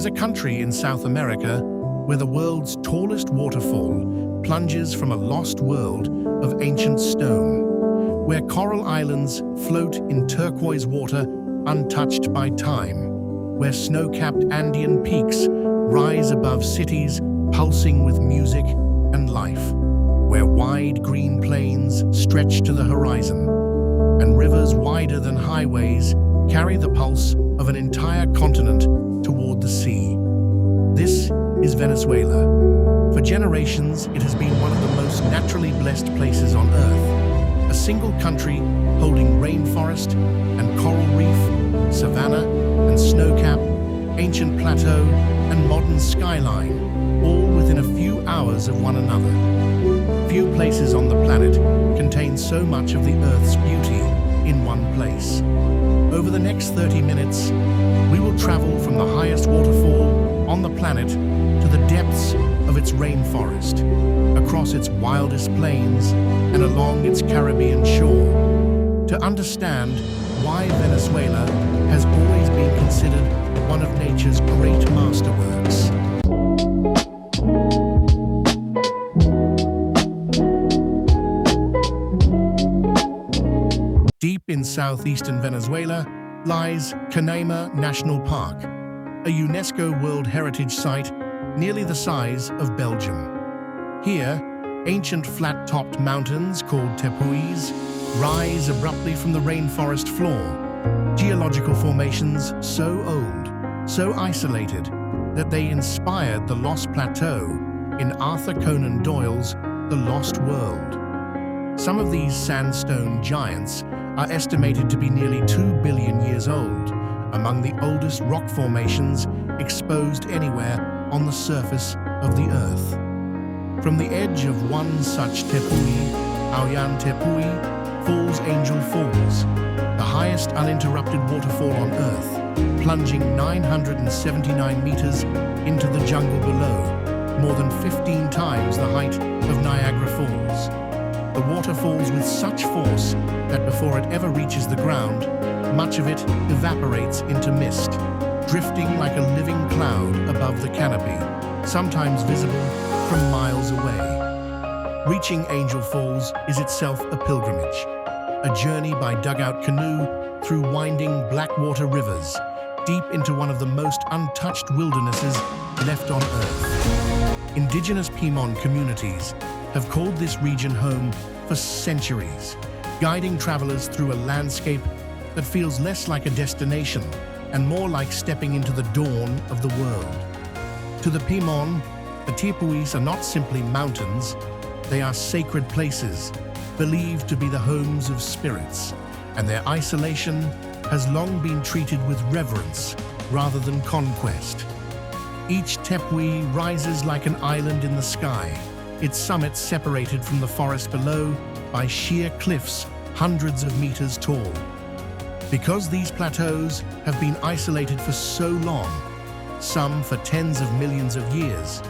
is a country in South America where the world's tallest waterfall plunges from a lost world of ancient stone, where coral islands float in turquoise water untouched by time, where snow-capped Andean peaks rise above cities pulsing with music and life, where wide green plains stretch to the horizon, and rivers wider than highways carry the pulse of an entire continent toward the sea. This is Venezuela. For generations, it has been one of the most naturally blessed places on Earth, a single country holding rainforest and coral reef, savanna and snowcap, ancient plateau and modern skyline, all within a few hours of one another. Few places on the planet contain so much of the Earth's beauty in one place. Over the next 30 minutes, we will travel from the highest waterfall on the planet to the depths of its rainforest, across its wildest plains and along its Caribbean shore, to understand why Venezuela has always been considered one of nature's great masterworks. Deep in southeastern Venezuela lies Canaima National Park, a UNESCO World Heritage Site nearly the size of Belgium. Here, ancient flat-topped mountains called tepuis rise abruptly from the rainforest floor, geological formations so old, so isolated, that they inspired the Lost Plateau in Arthur Conan Doyle's The Lost World. Some of these sandstone giants are estimated to be nearly 2 billion years old, among the oldest rock formations exposed anywhere on the surface of the Earth. From the edge of one such tepui, Auyan Tepui, falls Angel Falls, the highest uninterrupted waterfall on Earth, plunging 979 meters into the jungle below, more than 15 times the height of Niagara Falls. The water falls with such force that before it ever reaches the ground, much of it evaporates into mist, drifting like a living cloud above the canopy, sometimes visible from miles away. Reaching Angel Falls is itself a pilgrimage, a journey by dugout canoe through winding blackwater rivers, deep into one of the most untouched wildernesses left on Earth. Indigenous Pimon communities have called this region home for centuries, guiding travelers through a landscape that feels less like a destination and more like stepping into the dawn of the world. To the Pimon, the tepuis are not simply mountains, they are sacred places, believed to be the homes of spirits, and their isolation has long been treated with reverence rather than conquest. Each tepui rises like an island in the sky, its summit separated from the forest below by sheer cliffs hundreds of meters tall. Because these plateaus have been isolated for so long, some for tens of millions of years,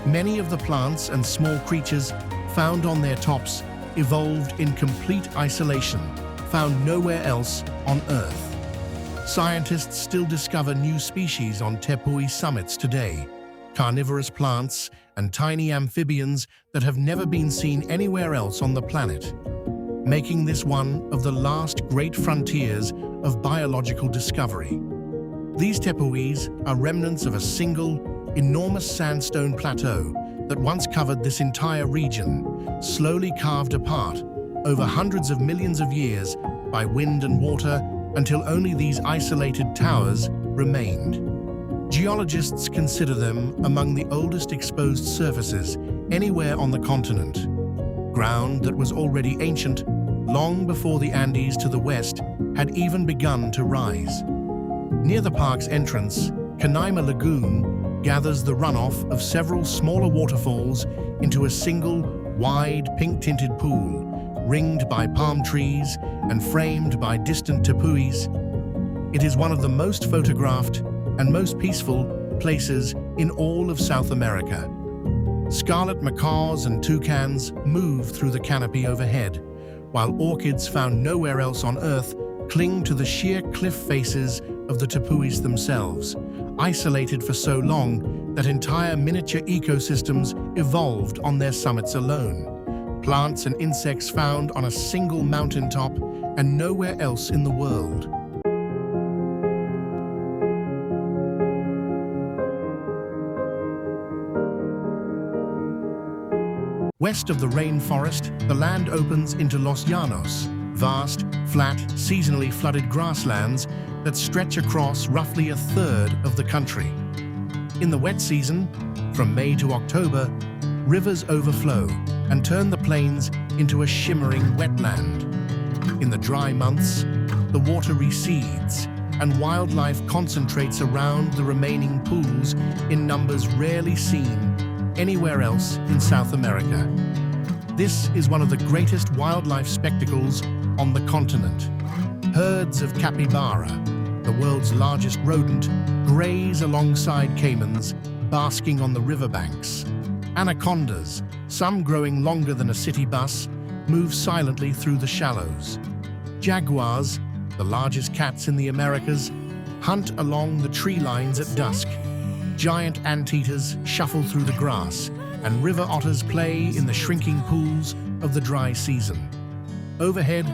many of the plants and small creatures found on their tops evolved in complete isolation, found nowhere else on Earth. Scientists still discover new species on tepui summits today, carnivorous plants and tiny amphibians that have never been seen anywhere else on the planet, making this one of the last great frontiers of biological discovery. These tepuis are remnants of a single, enormous sandstone plateau that once covered this entire region, slowly carved apart over hundreds of millions of years by wind and water until only these isolated towers remained. Geologists consider them among the oldest exposed surfaces anywhere on the continent, ground that was already ancient long before the Andes to the west had even begun to rise. Near the park's entrance, Canaima Lagoon gathers the runoff of several smaller waterfalls into a single, wide, pink-tinted pool, ringed by palm trees and framed by distant tepuis. It is one of the most photographed and most peaceful places in all of South America. Scarlet macaws and toucans move through the canopy overhead, while orchids found nowhere else on Earth cling to the sheer cliff faces of the tepuis themselves, isolated for so long that entire miniature ecosystems evolved on their summits alone. Plants and insects found on a single mountaintop and nowhere else in the world. West of the rainforest, the land opens into Los Llanos, vast, flat, seasonally flooded grasslands that stretch across roughly a third of the country. In the wet season, from May to October, rivers overflow and turn the plains into a shimmering wetland. In the dry months, the water recedes and wildlife concentrates around the remaining pools in numbers rarely seen anywhere else in South America. This is one of the greatest wildlife spectacles on the continent. Herds of capybara, the world's largest rodent, graze alongside caimans, basking on the riverbanks. Anacondas, some growing longer than a city bus, move silently through the shallows. Jaguars, the largest cats in the Americas, hunt along the tree lines at dusk. Giant anteaters shuffle through the grass, and river otters play in the shrinking pools of the dry season. Overhead,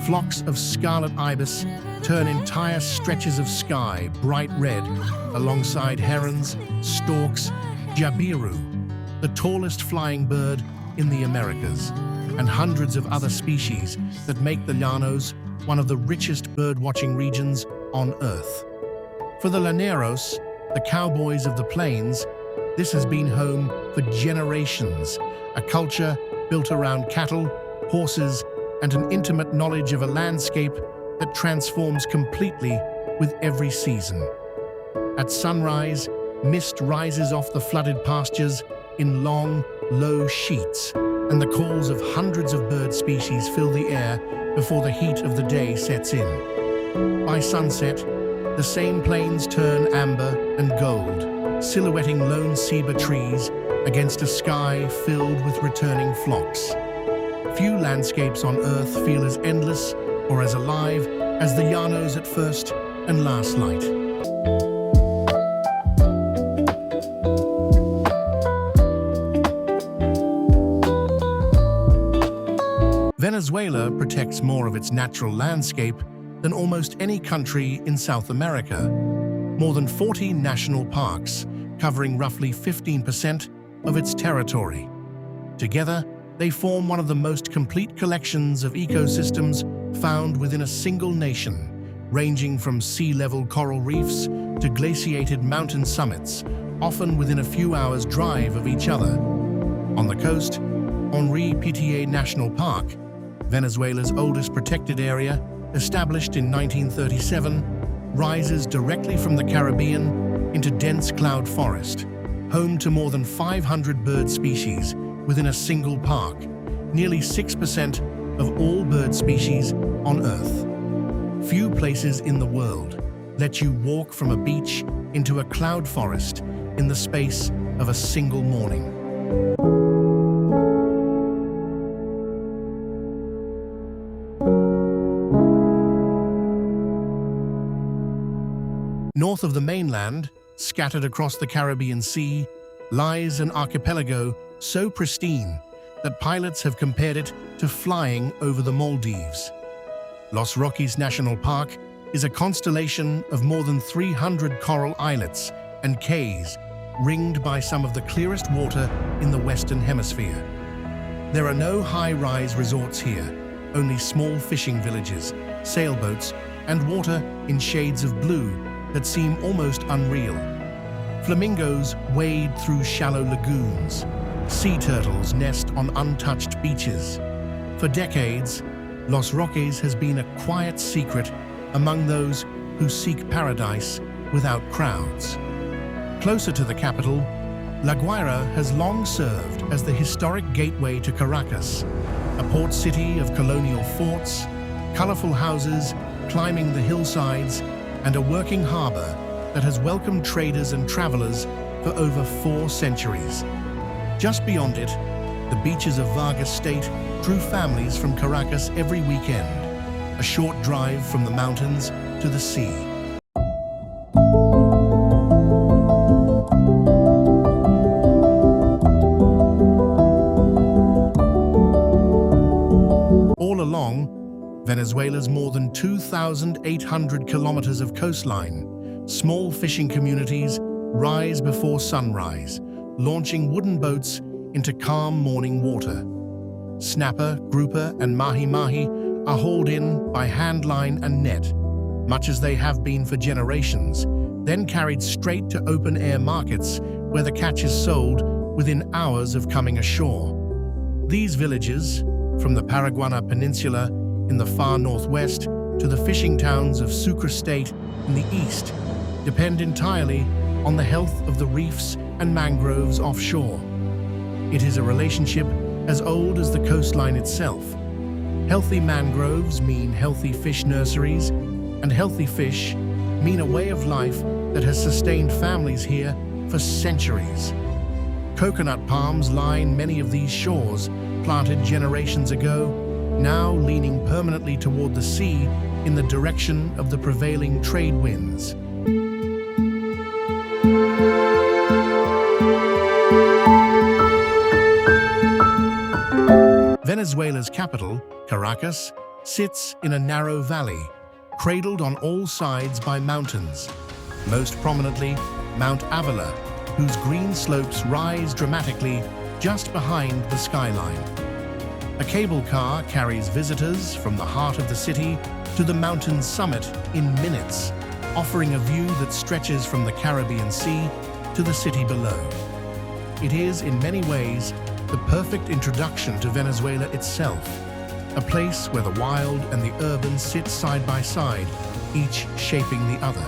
flocks of scarlet ibis turn entire stretches of sky bright red alongside herons, storks, jabiru, the tallest flying bird in the Americas, and hundreds of other species that make the Llanos one of the richest birdwatching regions on Earth. For the Llaneros, the cowboys of the plains, this has been home for generations, a culture built around cattle, horses, and an intimate knowledge of a landscape that transforms completely with every season. At sunrise, mist rises off the flooded pastures in long, low sheets, and the calls of hundreds of bird species fill the air before the heat of the day sets in. By sunset, the same plains turn amber and gold, silhouetting lone ceiba trees against a sky filled with returning flocks. Few landscapes on Earth feel as endless or as alive as the Llanos at first and last light. Venezuela protects more of its natural landscape than almost any country in South America. More than 40 national parks, covering roughly 15% of its territory. Together, they form one of the most complete collections of ecosystems found within a single nation, ranging from sea-level coral reefs to glaciated mountain summits, often within a few hours' drive of each other. On the coast, Henri Pittier National Park, Venezuela's oldest protected area, established in 1937, rises directly from the Caribbean into dense cloud forest, home to more than 500 bird species within a single park, nearly 6% of all bird species on Earth. Few places in the world let you walk from a beach into a cloud forest in the space of a single morning. North of the mainland, scattered across the Caribbean Sea, lies an archipelago so pristine that pilots have compared it to flying over the Maldives. Los Roques National Park is a constellation of more than 300 coral islets and cays, ringed by some of the clearest water in the Western Hemisphere. There are no high-rise resorts here, only small fishing villages, sailboats, and water in shades of blue that seem almost unreal. Flamingos wade through shallow lagoons. Sea turtles nest on untouched beaches. For decades, Los Roques has been a quiet secret among those who seek paradise without crowds. Closer to the capital, La Guaira has long served as the historic gateway to Caracas, a port city of colonial forts, colorful houses climbing the hillsides, and a working harbor that has welcomed traders and travelers for over 4 centuries. Just beyond it, the beaches of Vargas State drew families from Caracas every weekend, a short drive from the mountains to the sea. Venezuela's more than 2,800 kilometers of coastline, small fishing communities rise before sunrise, launching wooden boats into calm morning water. Snapper, grouper, and mahi-mahi are hauled in by hand line and net, much as they have been for generations, then carried straight to open-air markets where the catch is sold within hours of coming ashore. These villages, from the Paraguana Peninsula in the far northwest to the fishing towns of Sucre State in the east, depend entirely on the health of the reefs and mangroves offshore. It is a relationship as old as the coastline itself. Healthy mangroves mean healthy fish nurseries, and healthy fish mean a way of life that has sustained families here for centuries. Coconut palms line many of these shores, planted generations ago, now leaning permanently toward the sea in the direction of the prevailing trade winds. Venezuela's capital, Caracas, sits in a narrow valley, cradled on all sides by mountains, most prominently Mount Avila, whose green slopes rise dramatically just behind the skyline. A cable car carries visitors from the heart of the city to the mountain's summit in minutes, offering a view that stretches from the Caribbean Sea to the city below. It is, in many ways, the perfect introduction to Venezuela itself, a place where the wild and the urban sit side by side, each shaping the other.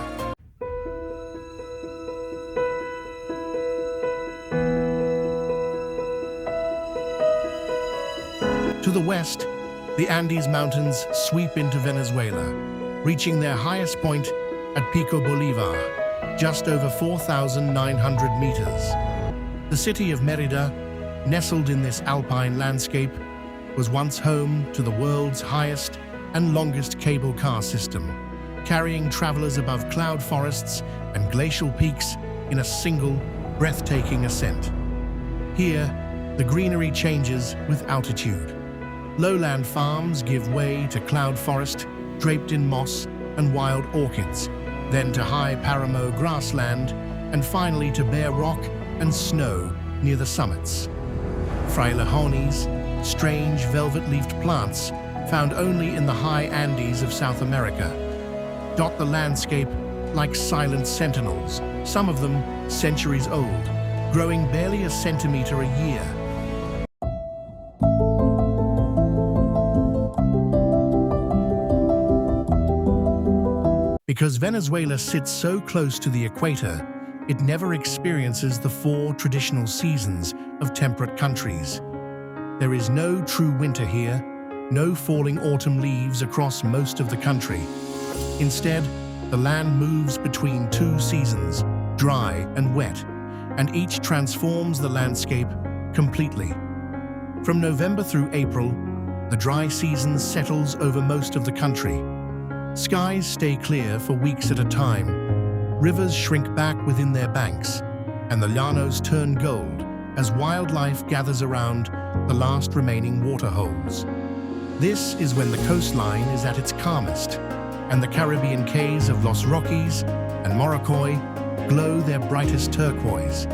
To the west, the Andes Mountains sweep into Venezuela, reaching their highest point at Pico Bolivar, just over 4,900 meters. The city of Mérida, nestled in this alpine landscape, was once home to the world's highest and longest cable car system, carrying travelers above cloud forests and glacial peaks in a single, breathtaking ascent. Here, the greenery changes with altitude. Lowland farms give way to cloud forest draped in moss and wild orchids, then to high Paramo grassland, and finally to bare rock and snow near the summits. Frailejones, strange velvet-leafed plants found only in the high Andes of South America, dot the landscape like silent sentinels, some of them centuries old, growing barely a centimeter a year. Because Venezuela sits so close to the equator, it never experiences the 4 traditional seasons of temperate countries. There is no true winter here, no falling autumn leaves across most of the country. Instead, the land moves between 2 seasons, dry and wet, and each transforms the landscape completely. From November through April, the dry season settles over most of the country. Skies stay clear for weeks at a time, rivers shrink back within their banks, and the Llanos turn gold as wildlife gathers around the last remaining waterholes. This is when the coastline is at its calmest, and the Caribbean cays of Los Roques and Morrocoy glow their brightest turquoise.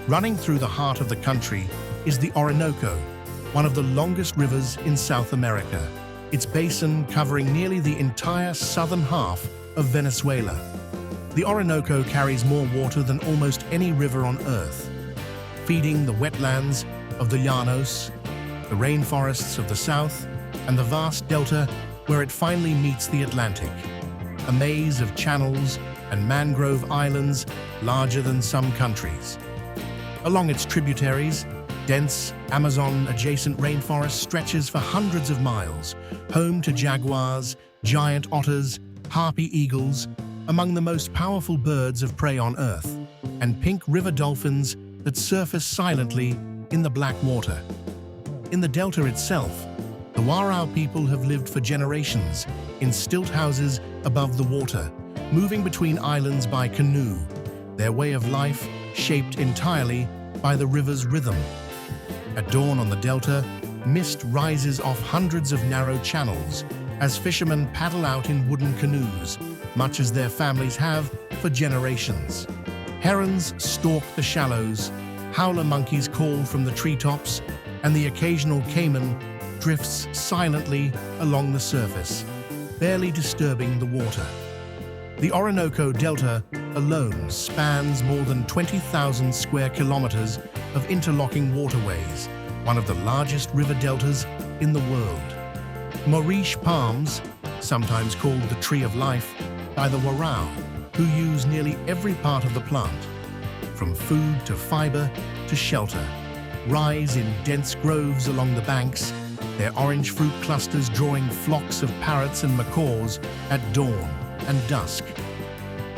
Running through the heart of the country is the Orinoco, one of the longest rivers in South America, its basin covering nearly the entire southern half of Venezuela. The Orinoco carries more water than almost any river on Earth, feeding the wetlands of the Llanos, the rainforests of the south, and the vast delta where it finally meets the Atlantic, a maze of channels and mangrove islands larger than some countries. Along its tributaries, dense Amazon-adjacent rainforest stretches for hundreds of miles, home to jaguars, giant otters, harpy eagles, among the most powerful birds of prey on Earth, and pink river dolphins that surface silently in the black water. In the delta itself, the Warao people have lived for generations in stilt houses above the water, moving between islands by canoe, their way of life shaped entirely by the river's rhythm. At dawn on the delta, mist rises off hundreds of narrow channels as fishermen paddle out in wooden canoes, much as their families have for generations. Herons stalk the shallows, howler monkeys call from the treetops, and the occasional caiman drifts silently along the surface, barely disturbing the water. The Orinoco Delta alone spans more than 20,000 square kilometers of interlocking waterways, one of the largest river deltas in the world. Maurice palms, sometimes called the tree of life by the Warao, who use nearly every part of the plant, from food to fiber to shelter, rise in dense groves along the banks, their orange fruit clusters drawing flocks of parrots and macaws at dawn and dusk.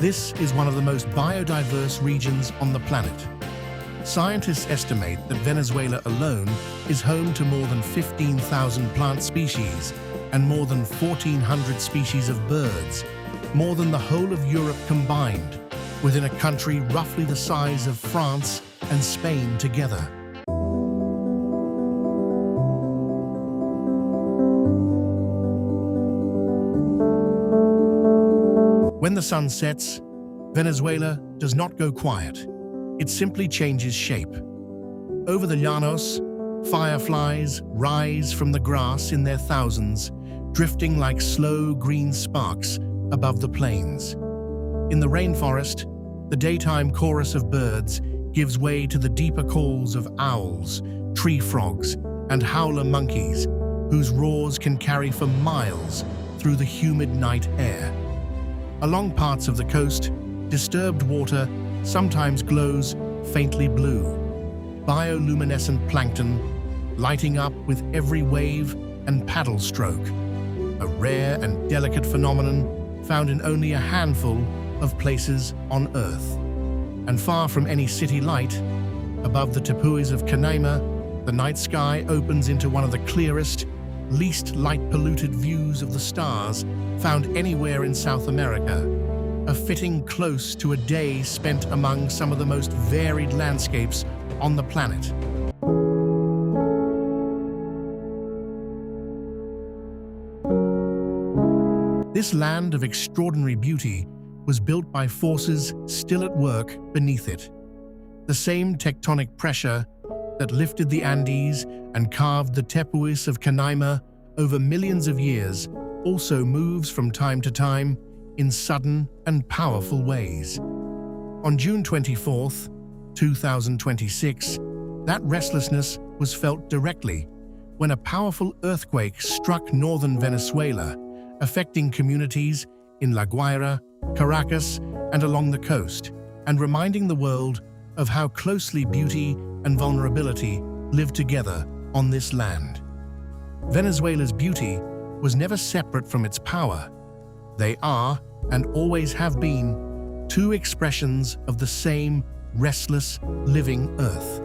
This is one of the most biodiverse regions on the planet. Scientists estimate that Venezuela alone is home to more than 15,000 plant species and more than 1,400 species of birds, more than the whole of Europe combined, within a country roughly the size of France and Spain together. When the sun sets, Venezuela does not go quiet. It simply changes shape. Over the Llanos, fireflies rise from the grass in their thousands, drifting like slow green sparks above the plains. In the rainforest, the daytime chorus of birds gives way to the deeper calls of owls, tree frogs, and howler monkeys, whose roars can carry for miles through the humid night air. Along parts of the coast, disturbed water sometimes glows faintly blue, bioluminescent plankton lighting up with every wave and paddle stroke, a rare and delicate phenomenon found in only a handful of places on Earth. And far from any city light, above the tepuis of Canaima, the night sky opens into one of the clearest, least light-polluted views of the stars found anywhere in South America, a fitting close to a day spent among some of the most varied landscapes on the planet. This land of extraordinary beauty was built by forces still at work beneath it. The same tectonic pressure that lifted the Andes and carved the tepuis of Canaima over millions of years also moves from time to time in sudden and powerful ways. On June 24, 2026, that restlessness was felt directly when a powerful earthquake struck northern Venezuela, affecting communities in La Guaira, Caracas, and along the coast, and reminding the world of how closely beauty and vulnerability live together on this land. Venezuela's beauty was never separate from its power. They are, and always have been, two expressions of the same restless, living Earth.